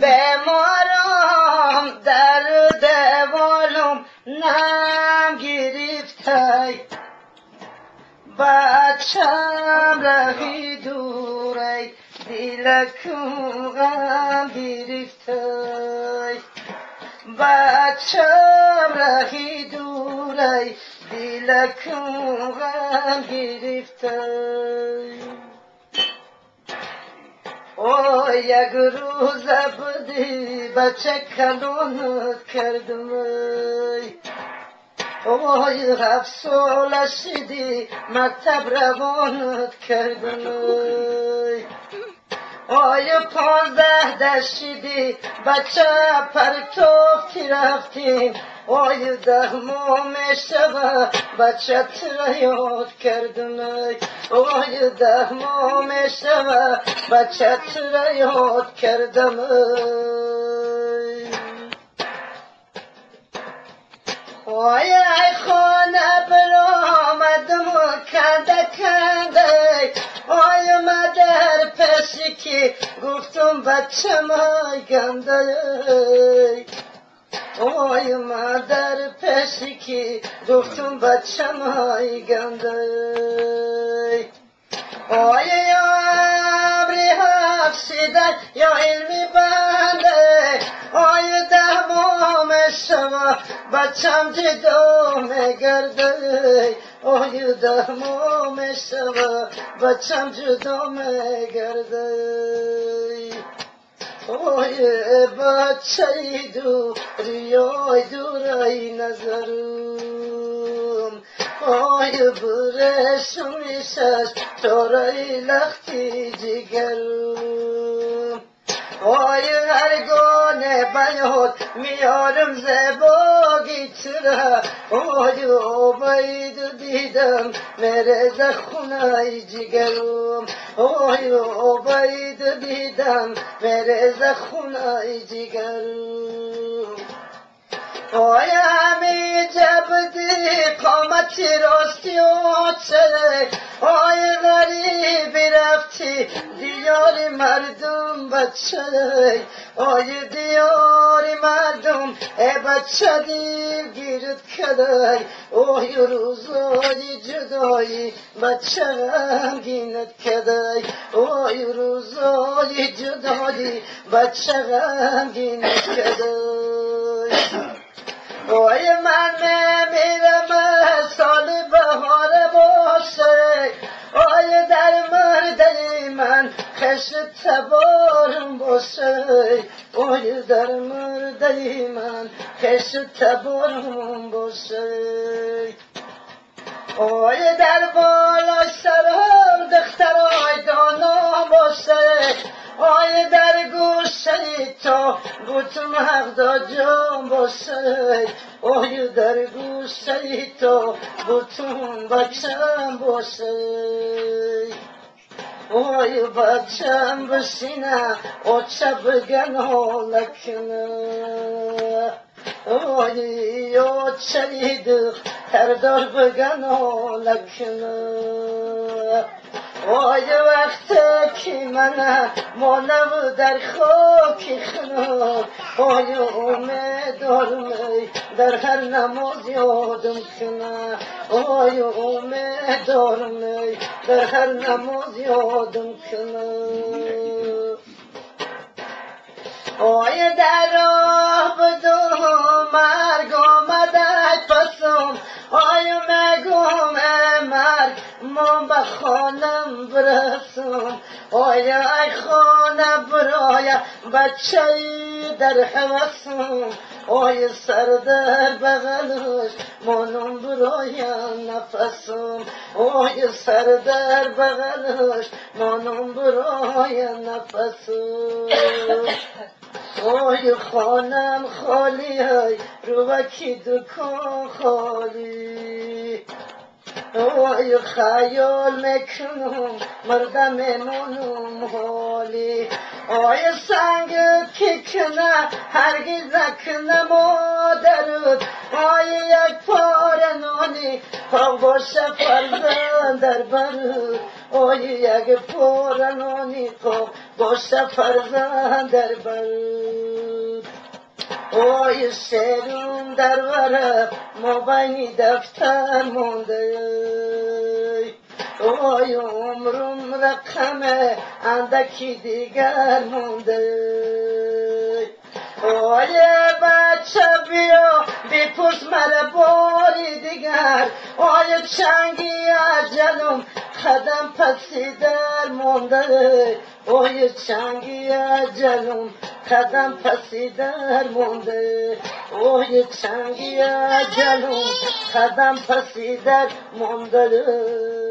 بمارم در دوالم نم گرفته بچم رهی دوره دلکم غم گرفته بچم رهی دوره دلکم غم گرفته او یک روز بودی بچه کلونت کردم اوی 7 ساله شدی مکتب روانت کردم اوی 15 شدی بچه پرتوفتی رفتیم اوی 10 شبه بچه را یاد کردم اوی 10 شبه بچه را یاد کردم اوی خانه برآمدم کنده کنده اوی مادر پیشی که گفتم بچه ما گنده اوی مادر پیشی که گفتم بچه ما گنده اوی یا عمری حفظیده یا علمی بنده اوی 10 شما بچم جدا میگرده اوی 10 شما بچم جدا میگرده اوی بچه دوریای دورای نظرم اوی برشم میشش تورای لختی جگرم اوی هرگانه بیاد میارم زباگی چرا اوی عبید دیدم میرزه خونه جگرم اوی عبید دیدم میرزه خونه جگرم اوی همی جبدی قامتی راستی آچه اوی غریبی رفتی دیار مردم بچه اوی دیار مردم ای بچه دیر گیرد کده اوی روزای جدایی بچه غمگینت کده اوی روزای جدایی بچه غمگینت کده اوی من میمیرم سال بهار باشه اوی در مرده من خشت تبارم باشه اوی در مرده من خشت تبارم باشه اوی در بالا سرم دخترای دانا باشه اوی در گوشه تا بوتم حقدا جان باشه اوی در گوشه تا بوتم بچم باشه اوی بچم بسینه اوچه بگن حالکنه اوی اوچه لیدخ تردار بگن حالکنه اوی وقت که من مانم در خاکی خنک اوی امیدارم در هر نماز یادم کنه اوی امیدارم در هر نماز یادم کنه اوی در راه بدم مرگ آمده پسم اوی مگم مرگ من به خانم برسم اوی ای خانه برای بچه در حوثم اوی سر در بغلش منم برای نفسم اوی سر در بغلش منم برای نفسم اوی خانم خالی های روکی دکان خالی اوی خیال میکنم مردم منم حالی اوی سنگ که کنه هرگز نکنه مادرت اوی یک پاره نانی Boşa farzan derbarı oy yagi poranoni ko boşa farzan derbarı oy serum derbarı mobayni defter monday oy umrum rakame andaki digar monday oy bachcha biyo bipus mara bori digar oy changi ajalum kadam pasidar monday oy changi ajalum kadam pasidar monday oy changi ajalum kadam pasidar monday